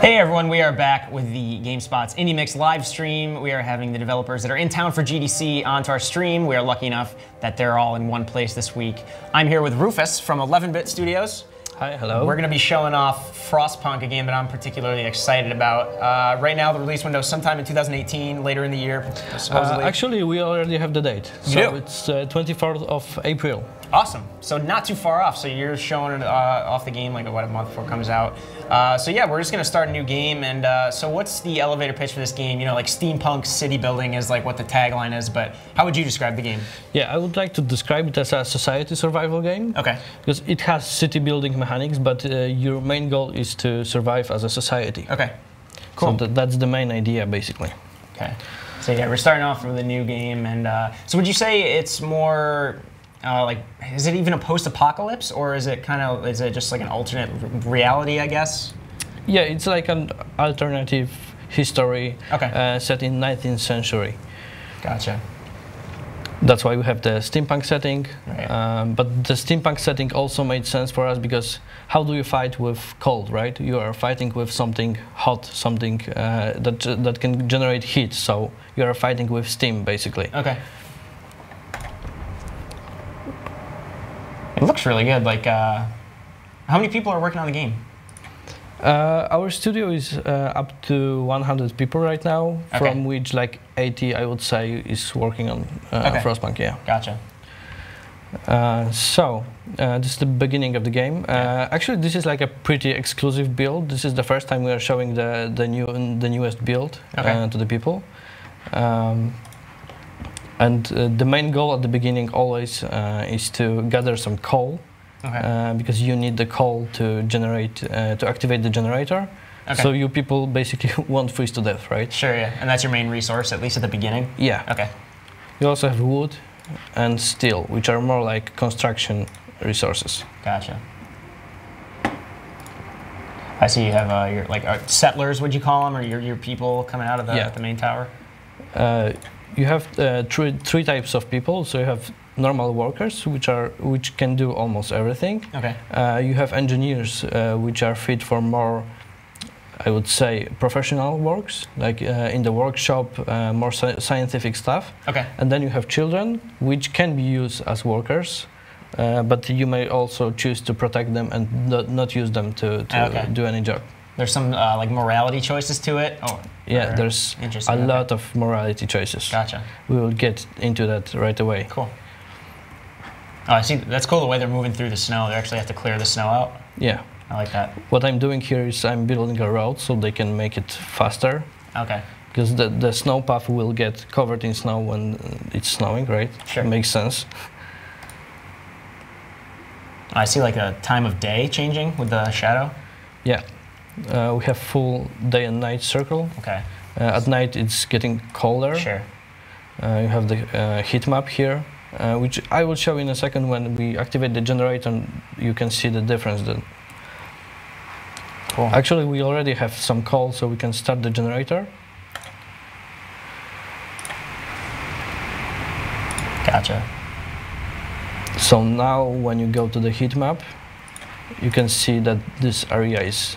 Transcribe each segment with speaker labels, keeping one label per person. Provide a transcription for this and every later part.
Speaker 1: Hey everyone, we are back with the GameSpot's Indie Mix live stream. We are having the developers that are in town for GDC onto our stream. We are lucky enough that they're all in one place this week. I'm here with Rufus from 11-Bit Studios.
Speaker 2: Hi, hello.
Speaker 1: We're going to be showing off FrostPunk, a game that I'm particularly excited about. Right now, the release window is sometime in 2018, later in the year, supposedly.
Speaker 2: Actually, we already have the date. So it's 24th of April.
Speaker 1: Awesome. So not too far off. So you're showing off the game like what, a month before it comes out. So yeah, we're just going to start a new game. And so what's the elevator pitch for this game? You know, like steampunk city building is like what the tagline is, but how would you describe the game?
Speaker 2: Yeah, I would like to describe it as a society survival game.
Speaker 1: Okay.
Speaker 2: Because it has city building mechanics, but your main goal is to survive as a society.
Speaker 1: Okay. Cool.
Speaker 2: So that's the main idea, basically.
Speaker 1: Okay. So yeah, we're starting off with a new game. And so would you say it's more... like, is it even a post-apocalypse, or is it is it just like an alternate reality, I guess?
Speaker 2: Yeah, it's like an alternative history set in 19th century.
Speaker 1: Gotcha.
Speaker 2: That's why we have the steampunk setting.
Speaker 1: Right.
Speaker 2: But the steampunk setting also made sense for us because how do you fight with cold, right? You are fighting with something hot, something that can generate heat. So you are fighting with steam, basically.
Speaker 1: Okay. It looks really good. Like, how many people are working on the game?
Speaker 2: Our studio is up to 100 people right now, from which like 80, I would say, is working on FrostPunk. Yeah.
Speaker 1: Gotcha.
Speaker 2: So this is the beginning of the game. Actually, this is like a pretty exclusive build. This is the first time we are showing the newest build to the people. And the main goal at the beginning always is to gather some coal, because you need the coal to generate, to activate the generator. So you people basically won't freeze to death, right?
Speaker 1: Sure, yeah. And that's your main resource, at least at the beginning?
Speaker 2: Yeah.
Speaker 1: Okay. You
Speaker 2: also have wood and steel, which are more like construction resources.
Speaker 1: Gotcha. I see you have your settlers, would you call them, or your people coming out of the main tower?
Speaker 2: You have three types of people. So you have normal workers, which can do almost everything.
Speaker 1: Okay.
Speaker 2: You have engineers, which are fit for more, I would say, professional works, like in the workshop, more scientific stuff.
Speaker 1: Okay.
Speaker 2: And then you have children, which can be used as workers, but you may also choose to protect them and not use them to do any job.
Speaker 1: There's some like morality choices to it. Oh,
Speaker 2: yeah, there's a lot of morality choices.
Speaker 1: Gotcha.
Speaker 2: We will get into that right away.
Speaker 1: Cool. Oh, I see. That's cool the way they're moving through the snow. They actually have to clear the snow out.
Speaker 2: Yeah.
Speaker 1: I like that.
Speaker 2: What I'm doing here is I'm building a road so they can make it faster.
Speaker 1: Okay.
Speaker 2: Because the snow path will get covered in snow when it's snowing, right?
Speaker 1: Sure.
Speaker 2: Makes sense.
Speaker 1: I see like a time of day changing with the shadow.
Speaker 2: Yeah. We have full day and night circle.
Speaker 1: Okay.
Speaker 2: At night it's getting colder.
Speaker 1: Sure.
Speaker 2: You have the heat map here, which I will show in a second when we activate the generator. And you can see the difference then.
Speaker 1: Cool.
Speaker 2: Actually, we already have some coal, so we can start the generator.
Speaker 1: Gotcha.
Speaker 2: So now when you go to the heat map, you can see that this area is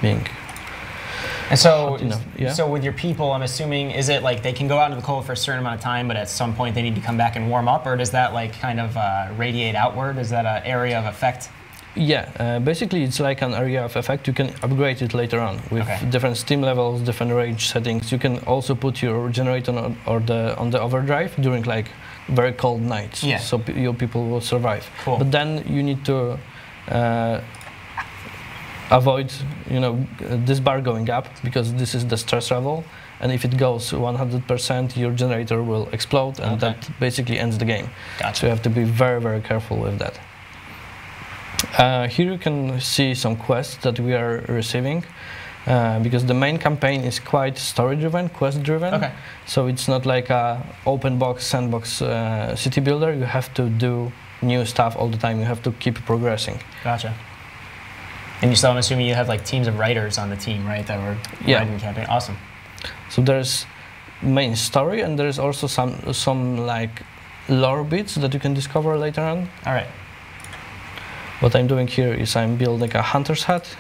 Speaker 2: being
Speaker 1: and so,
Speaker 2: hot enough. Yeah?
Speaker 1: So with your people, I'm assuming, is it like they can go out into the cold for a certain amount of time, but at some point they need to come back and warm up, or does that like kind of radiate outward? Is that an area of effect?
Speaker 2: Yeah, basically it's like an area of effect. You can upgrade it later on with different steam levels, different range settings. You can also put your generator on the overdrive during like very cold nights, so your people will survive.
Speaker 1: Cool.
Speaker 2: But then you need to avoid, this bar going up, because this is the stress level, and if it goes 100%, your generator will explode, and that basically ends the game.
Speaker 1: Gotcha.
Speaker 2: So you have to be very, very careful with that. Here you can see some quests that we are receiving, because the main campaign is quite story-driven, quest-driven.
Speaker 1: Okay.
Speaker 2: So it's not like a open box, sandbox city builder. You have to do new stuff all the time. You have to keep progressing.
Speaker 1: Gotcha. And you still, I'm assuming you have like teams of writers on the team, right? That were writing the campaign. Awesome.
Speaker 2: So there's main story, and there's also some like lore bits that you can discover later on.
Speaker 1: All right.
Speaker 2: What I'm doing here is I'm building a hunter's hut,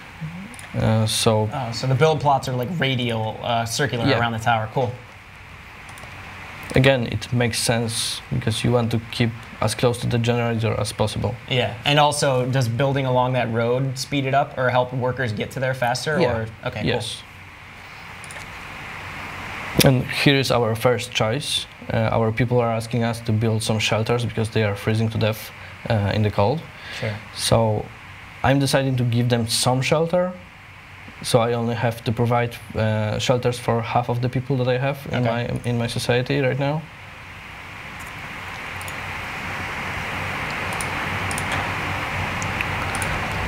Speaker 2: So
Speaker 1: so the build plots are like radial, circular around the tower. Cool.
Speaker 2: Again, it makes sense because you want to keep as close to the generator as possible.
Speaker 1: Yeah, and also, does building along that road speed it up or help workers get to there faster?
Speaker 2: Yeah.
Speaker 1: Or? Okay,
Speaker 2: yes. Cool. And here is our first choice. Our people are asking us to build some shelters because they are freezing to death in the cold.
Speaker 1: Sure.
Speaker 2: So I'm deciding to give them some shelter. So I only have to provide shelters for half of the people that I have in my society right now.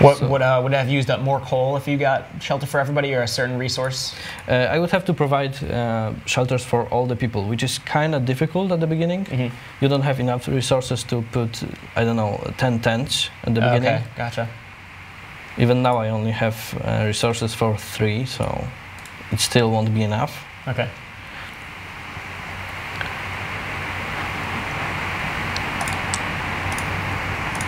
Speaker 1: Would have used up more coal if you got shelter for everybody or a certain resource?
Speaker 2: I would have to provide shelters for all the people, which is kind of difficult at the beginning. Mm-hmm. You don't have enough resources to put, I don't know, 10 tents at the beginning.
Speaker 1: Okay, gotcha.
Speaker 2: Even now I only have resources for 3, so it still won't be enough.
Speaker 1: Okay.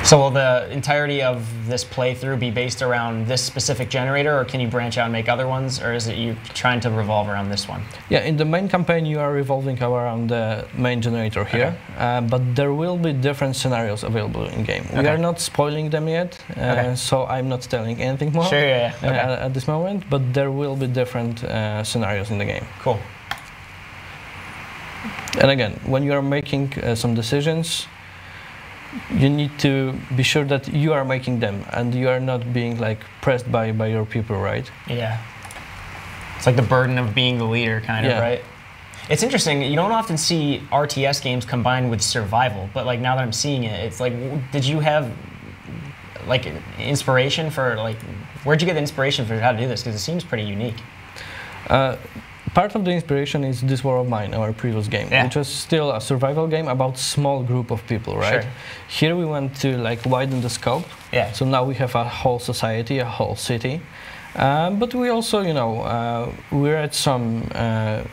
Speaker 1: So will the entirety of this playthrough be based around this specific generator, or can you branch out and make other ones, or is it you trying to revolve around this one?
Speaker 2: Yeah, in the main campaign you are revolving around the main generator here, but there will be different scenarios available in-game. We are not spoiling them yet, so I'm not telling anything more at this moment, but there will be different scenarios in the game.
Speaker 1: Cool.
Speaker 2: And again, when you are making some decisions, you need to be sure that you are making them and you are not being like pressed by your people, right?
Speaker 1: Yeah. It's like the burden of being the leader, kind of, right? It's interesting. You don't often see RTS games combined with survival, but like now that I'm seeing it, it's like, did you have like inspiration for like, where'd you get the inspiration for how to do this? Because it seems pretty unique.
Speaker 2: Part of the inspiration is This War of Mine, our previous game, which was still a survival game about small group of people, right? Sure. Here we want to like widen the scope. Yeah. So now we have a whole society, a whole city. But we also, you know, we read some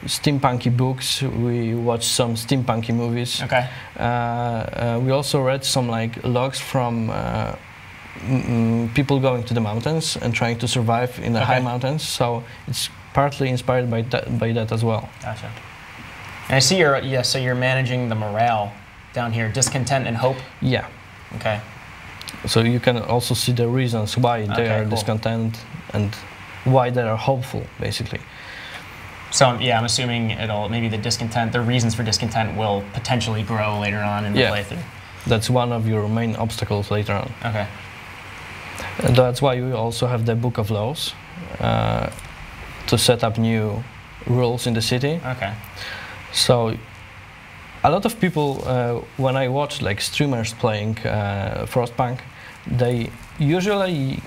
Speaker 2: steampunky books. We watched some steampunky movies. Okay. We also read some like logs from people going to the mountains and trying to survive in the high mountains. So it's partly inspired by that as well.
Speaker 1: Gotcha. And I see so you're managing the morale down here, discontent and hope? Yeah. Okay.
Speaker 2: So you can also see the reasons why they are discontent and why they are hopeful, basically.
Speaker 1: So yeah, I'm assuming maybe the reasons for discontent will potentially grow later on in the playthrough.
Speaker 2: That's one of your main obstacles later on.
Speaker 1: Okay.
Speaker 2: And that's why we also have the Book of Laws. To set up new rules in the city. Okay. So a lot of people, when I watch like streamers playing FrostPunk, they usually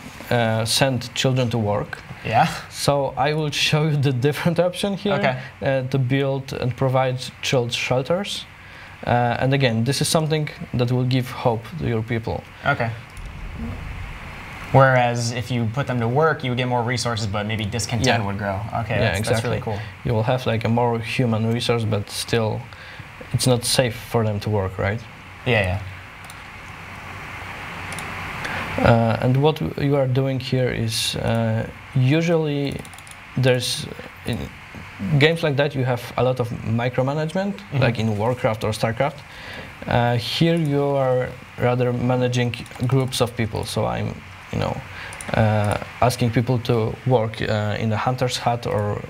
Speaker 2: send children to work. Yeah. So I will show you the different option here to build and provide child shelters. And again, this is something that will give hope to your people. Okay.
Speaker 1: Whereas if you put them to work, you would get more resources, but maybe discontent would grow. Okay, that's really cool.
Speaker 2: You will have like a more human resource, but still, it's not safe for them to work, right?
Speaker 1: Yeah,
Speaker 2: and what you are doing here is usually there's in games like that you have a lot of micromanagement, like in Warcraft or Starcraft. Here you are rather managing groups of people. So I'm asking people to work in a hunter's hut or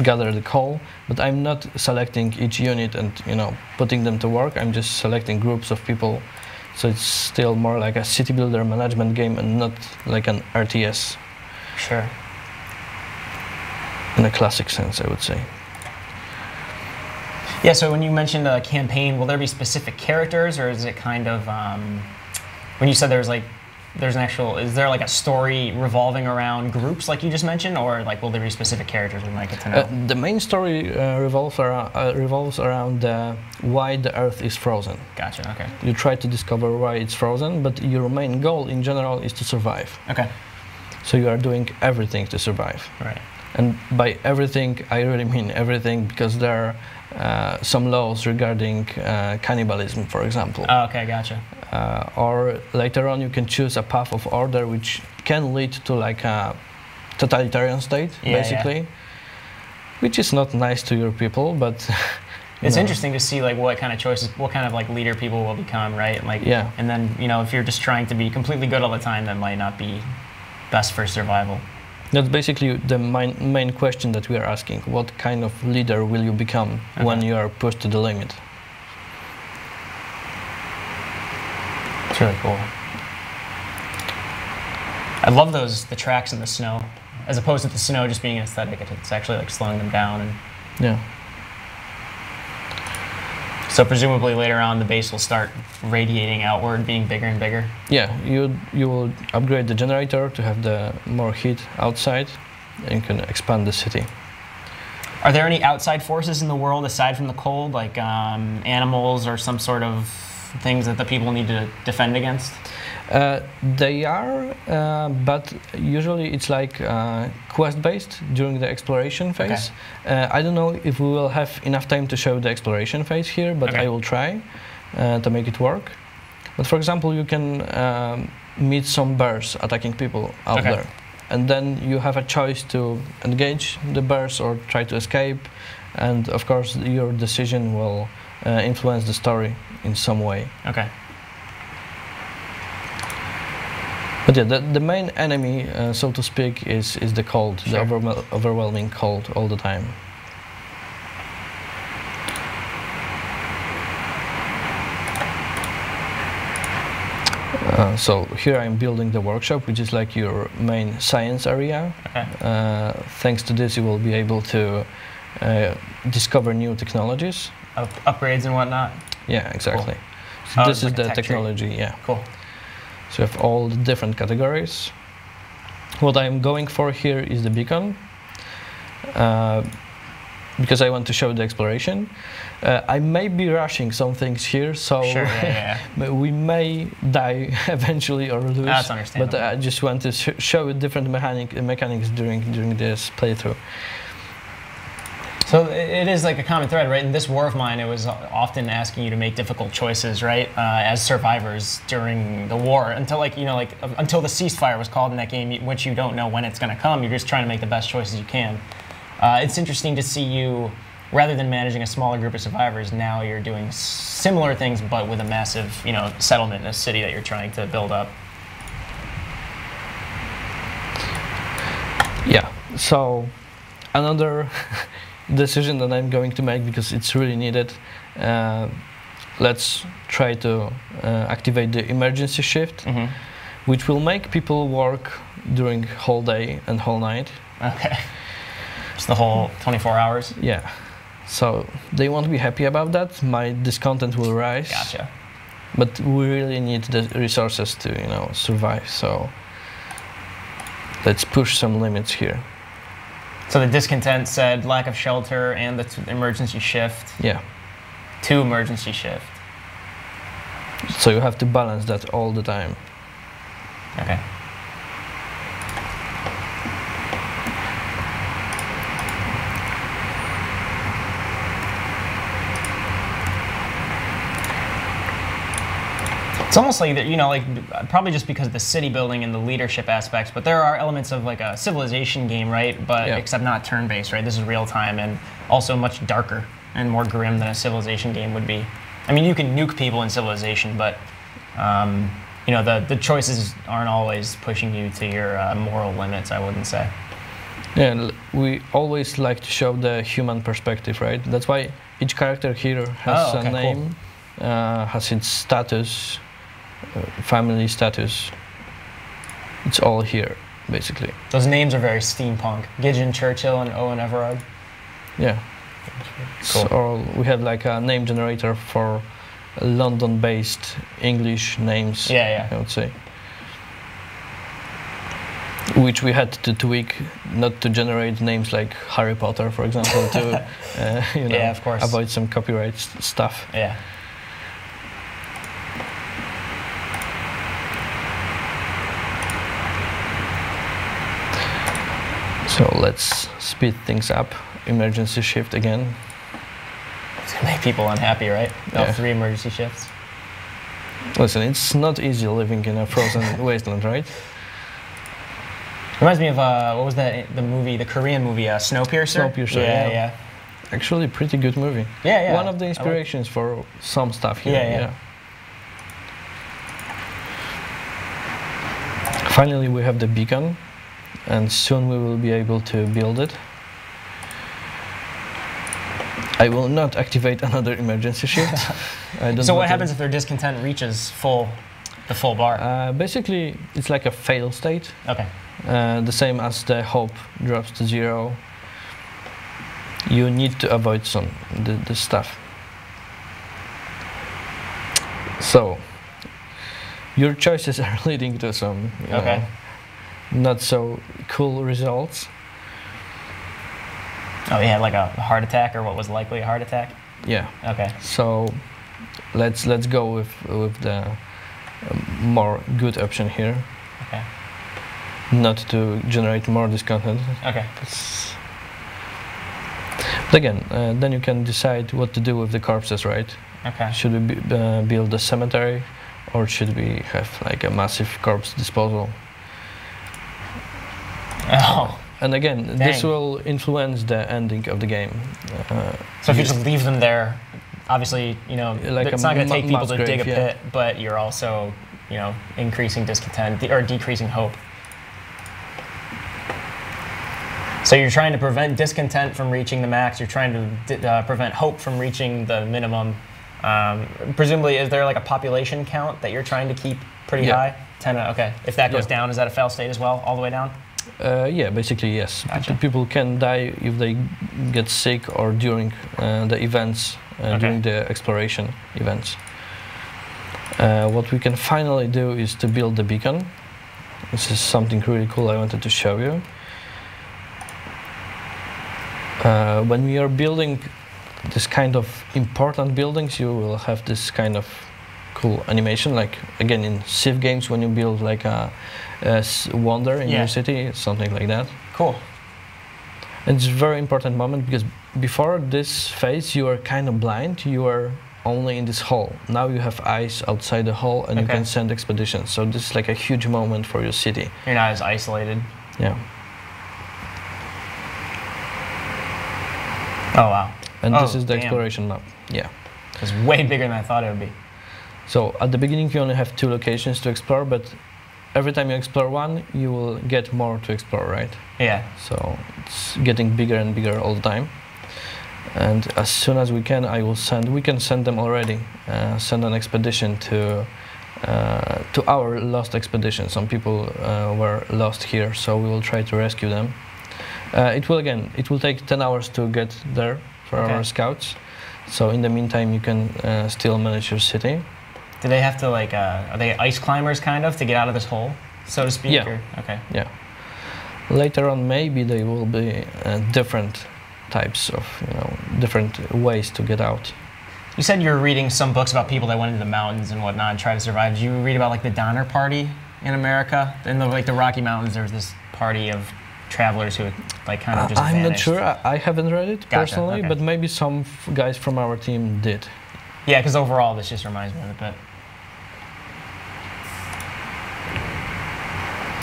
Speaker 2: gather the coal, but I'm not selecting each unit and putting them to work. I'm just selecting groups of people, so it's still more like a city builder management game and not like an RTS.
Speaker 1: Sure.
Speaker 2: In a classic sense, I would say.
Speaker 1: Yeah. So when you mentioned a campaign, will there be specific characters, or is it kind of when you said is there like a story revolving around groups like you just mentioned, or like will there be specific characters we might get to know?
Speaker 2: The main story revolves around why the Earth is frozen.
Speaker 1: Gotcha, okay.
Speaker 2: You try to discover why it's frozen, but your main goal in general is to survive. Okay. So you are doing everything to survive. Right. And by everything, I really mean everything, because there are some laws regarding cannibalism, for example.
Speaker 1: Oh, okay, gotcha.
Speaker 2: Or later on you can choose a path of order which can lead to like a totalitarian state, basically, which is not nice to your people, but.
Speaker 1: It's interesting to see like what kind of choices, what kind of like leader people will become, right? Like, and then if you're just trying to be completely good all the time, that might not be best for survival.
Speaker 2: That's basically the main question that we are asking. What kind of leader will you become when you are pushed to the limit?
Speaker 1: It's really cool. I love the tracks in the snow, as opposed to the snow just being an aesthetic. It's actually like slowing them down. And so presumably later on the base will start radiating outward, being bigger and bigger.
Speaker 2: Yeah, you will upgrade the generator to have the more heat outside, and you can expand the city.
Speaker 1: Are there any outside forces in the world aside from the cold, like animals or some sort of things that the people need to defend against?
Speaker 2: They are, but usually it's like quest-based during the exploration phase. I don't know if we will have enough time to show the exploration phase here, but I will try to make it work. But for example, you can meet some bears attacking people out there. And then you have a choice to engage the bears or try to escape. And of course, your decision will influence the story in some way. But yeah, the main enemy, so to speak, is the cold, the overwhelming cold all the time. So here I'm building the workshop, which is like your main science area. Thanks to this, you will be able to discover new technologies.
Speaker 1: Upgrades and whatnot?
Speaker 2: Yeah, exactly. So this is the technology,
Speaker 1: Cool.
Speaker 2: So you have all the different categories. What I'm going for here is the beacon, because I want to show the exploration. I may be rushing some things here, so we may die eventually or lose.
Speaker 1: That's understandable.
Speaker 2: But I just want to show different mechanics during this playthrough.
Speaker 1: So it is like a common thread, right? In this war of mine, it was often asking you to make difficult choices, right? As survivors during the war, until until the ceasefire was called in that game, which you don't know when it's going to come. You're just trying to make the best choices you can. It's interesting to see you, rather than managing a smaller group of survivors, now you're doing similar things, but with a massive, settlement in a city that you're trying to build up.
Speaker 2: Yeah. So another decision that I'm going to make, because it's really needed. Let's try to activate the emergency shift, which will make people work during whole day and whole night.
Speaker 1: Just the whole 24 hours?
Speaker 2: Yeah. So they won't be happy about that. My discontent will rise.
Speaker 1: Gotcha.
Speaker 2: But we really need the resources to, survive. So let's push some limits here.
Speaker 1: So the discontent said lack of shelter and the emergency shift.
Speaker 2: Yeah.
Speaker 1: 2 emergency shift.
Speaker 2: So you have to balance that all the time.
Speaker 1: It's almost like that, probably just because of the city building and the leadership aspects, but there are elements of like a civilization game, right? But except not turn-based, right? This is real time and also much darker and more grim than a civilization game would be. I mean, you can nuke people in civilization, but the choices aren't always pushing you to your moral limits, I wouldn't say.
Speaker 2: Yeah, we always like to show the human perspective, right? That's why each character here has a name, has its status, family status. It's all here, basically.
Speaker 1: Those names are very steampunk. Gideon, Churchill, and Owen Everard.
Speaker 2: Yeah. Cool. So we have like a name generator for London-based English names, I would say. Which we had to tweak, not to generate names like Harry Potter, for example, to
Speaker 1: of course,
Speaker 2: avoid some copyright stuff.
Speaker 1: Yeah.
Speaker 2: So let's speed things up. Emergency shift again.
Speaker 1: It's gonna make people unhappy, right? 3 emergency shifts.
Speaker 2: Listen, it's not easy living in a frozen wasteland, right?
Speaker 1: Reminds me of what was that? The movie, the Korean movie, Snowpiercer.
Speaker 2: Snowpiercer. Yeah. Actually, pretty good movie.
Speaker 1: Yeah.
Speaker 2: One of the inspirations for some stuff here.
Speaker 1: Yeah.
Speaker 2: Finally, we have the beacon, and soon we will be able to build it. I will not activate another emergency shift.
Speaker 1: So what happens if their discontent reaches the full bar?
Speaker 2: Basically, it's like a fail state.
Speaker 1: Okay.
Speaker 2: The same as the hope drops to 0. You need to avoid the stuff. So, your choices are leading to some not so cool results.
Speaker 1: Oh, yeah, like a heart attack, or what was likely a heart attack?
Speaker 2: Yeah.
Speaker 1: Okay.
Speaker 2: So, let's go with the more good option here.
Speaker 1: Okay.
Speaker 2: Not to generate more discontent.
Speaker 1: Okay.
Speaker 2: But again, then you can decide what to do with the corpses, right?
Speaker 1: Okay.
Speaker 2: Should we build a cemetery, or should we have like a massive corpse disposal?
Speaker 1: Oh.
Speaker 2: And again, this will influence the ending of the game.
Speaker 1: So if you just leave them there, obviously, like it's not going to take people to dig a pit, but you're also, increasing discontent or decreasing hope. So you're trying to prevent discontent from reaching the max. You're trying to prevent hope from reaching the minimum. Presumably, is there like a population count that you're trying to keep pretty high? 10. Okay. If that goes down, is that a fail state as well, all the way down?
Speaker 2: Yeah, basically yes.
Speaker 1: Gotcha.
Speaker 2: People can die if they get sick or during the events, during the exploration events. What we can finally do is to build the beacon. This is something really cool I wanted to show you. When we are building this kind of important buildings, you will have this kind of cool animation, like again in Civ games when you build like a wonder in your city, something like that.
Speaker 1: Cool.
Speaker 2: And it's a very important moment because before this phase you are kind of blind, you are only in this hall. Now you have eyes outside the hall and you can send expeditions. So this is like a huge moment for your city.
Speaker 1: You're not as isolated.
Speaker 2: Yeah.
Speaker 1: Oh wow.
Speaker 2: And this is the exploration map. Yeah.
Speaker 1: It's way bigger than I thought it would be.
Speaker 2: So at the beginning you only have 2 locations to explore, but every time you explore one, you will get more to explore, right?
Speaker 1: Yeah.
Speaker 2: So it's getting bigger and bigger all the time. And as soon as we can, we can send them already, send an expedition to our lost expedition. Some people were lost here, so we will try to rescue them. It will take 10 hours to get there for our scouts. So in the meantime, you can still manage your city.
Speaker 1: Do they have to are they ice climbers kind of to get out of this hole, so to speak?
Speaker 2: Yeah.
Speaker 1: Or? Okay.
Speaker 2: Yeah. Later on, maybe there will be different types of, different ways to get out.
Speaker 1: You said you were reading some books about people that went into the mountains and whatnot and tried to survive. Did you read about like the Donner Party in America? In the Rocky Mountains, there's this party of travelers who like kind of just
Speaker 2: I'm
Speaker 1: vanished.
Speaker 2: not sure. I haven't read it personally, but maybe some guys from our team did.
Speaker 1: Yeah, because overall this just reminds me of it. But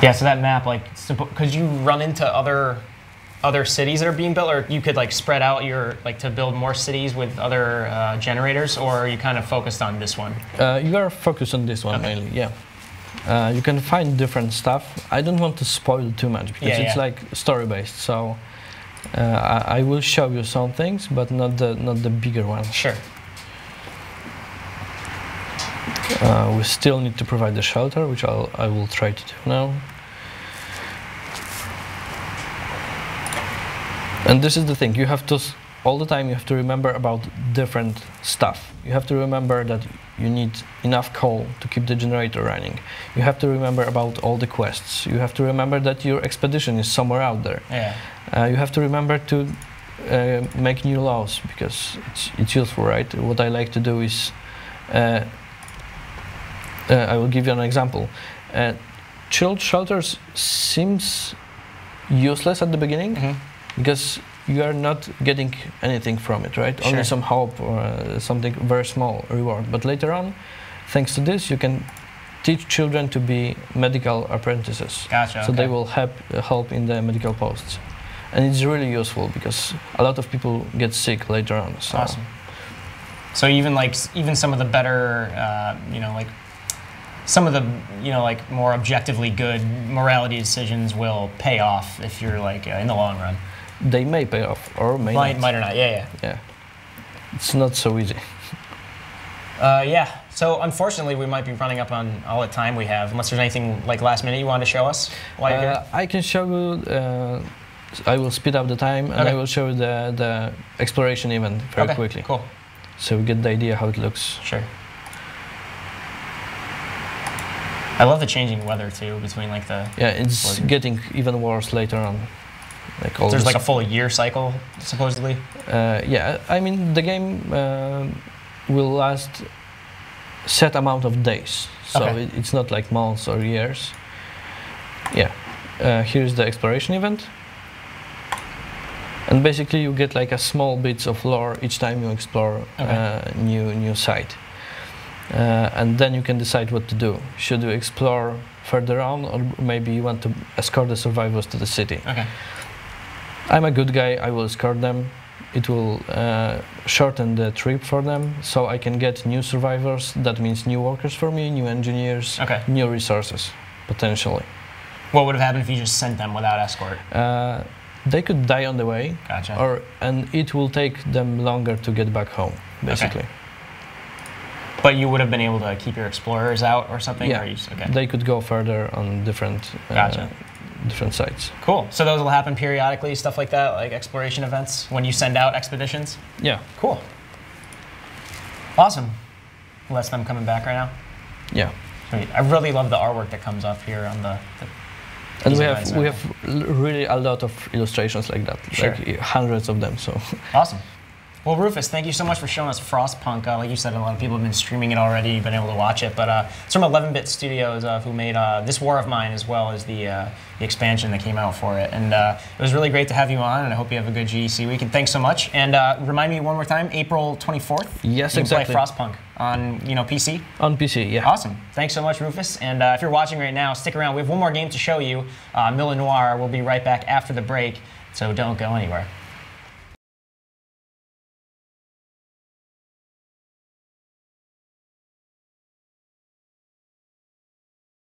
Speaker 1: yeah, so that map, could you run into other cities that are being built, or you could like spread out to build more cities with other generators, or are you kind of focused on this one?
Speaker 2: You are focused on this one mainly, yeah. You can find different stuff. I don't want to spoil too much because it's like story-based. So I will show you some things, but not the bigger ones.
Speaker 1: Sure.
Speaker 2: We still need to provide the shelter, which I will try to do now. And this is the thing, you have to, all the time you have to remember about different stuff. You have to remember that you need enough coal to keep the generator running. You have to remember about all the quests. You have to remember that your expedition is somewhere out there.
Speaker 1: Yeah.
Speaker 2: You have to remember to make new laws, because it's useful, right? What I like to do is, I will give you an example. Chilled shelters seems useless at the beginning, because you are not getting anything from it, right? Only some hope or something very small reward. But later on, thanks to this, you can teach children to be medical apprentices.
Speaker 1: Gotcha.
Speaker 2: So
Speaker 1: okay.
Speaker 2: they will help in the medical posts, and it's really useful because a lot of people get sick later on. So.
Speaker 1: Awesome. So even some of the better, like some of the like more objectively good morality decisions will pay off if you're like in the long run.
Speaker 2: They may pay off or may not.
Speaker 1: Might or not. Yeah.
Speaker 2: Yeah. It's not so easy.
Speaker 1: Yeah. So unfortunately, we might be running up on all the time we have. Unless there's anything like last minute you wanted to show us while you're here.
Speaker 2: I can show you. I will speed up the time, and I will show you the exploration event very quickly.
Speaker 1: Cool.
Speaker 2: So we get the idea how it looks.
Speaker 1: Sure. I love the changing weather too between like the.
Speaker 2: Yeah, it's getting even worse later on. Like all
Speaker 1: there's like a full year cycle supposedly.
Speaker 2: Yeah, I mean the game will last set amount of days, so it's not like months or years. Yeah, here's the exploration event, and basically you get like a small bits of lore each time you explore new site, and then you can decide what to do. Should you explore further on, or maybe you want to escort the survivors to the city?
Speaker 1: Okay.
Speaker 2: I'm a good guy. I will escort them. It will shorten the trip for them, so I can get new survivors. That means new workers for me, new engineers, new resources, potentially.
Speaker 1: What would have happened if you just sent them without escort?
Speaker 2: They could die on the way,
Speaker 1: gotcha.
Speaker 2: And it will take them longer to get back home, basically.
Speaker 1: Okay. But you would have been able to keep your explorers out or something?
Speaker 2: Yeah,
Speaker 1: or
Speaker 2: they could go further on different different sites.
Speaker 1: Cool. So those will happen periodically, stuff like that, like exploration events when you send out expeditions?
Speaker 2: Yeah.
Speaker 1: Cool. Awesome. Well, that's them coming back right now?
Speaker 2: Yeah.
Speaker 1: Sweet. I really love the artwork that comes up here on the
Speaker 2: and we have really a lot of illustrations like that, like hundreds of them. So
Speaker 1: awesome. Well, Rufus, thank you so much for showing us FrostPunk. Like you said, a lot of people have been streaming it already. You've been able to watch it. But it's from 11-Bit Studios, who made This War of Mine, as well as the expansion that came out for it. And it was really great to have you on, and I hope you have a good GEC week. And thanks so much. And remind me one more time, April 24th?
Speaker 2: Yes,
Speaker 1: you
Speaker 2: exactly.
Speaker 1: Play FrostPunk on PC?
Speaker 2: On PC, yeah.
Speaker 1: Awesome. Thanks so much, Rufus. And if you're watching right now, stick around. We have one more game to show you. Mille Noir. We'll be right back after the break, so don't go anywhere.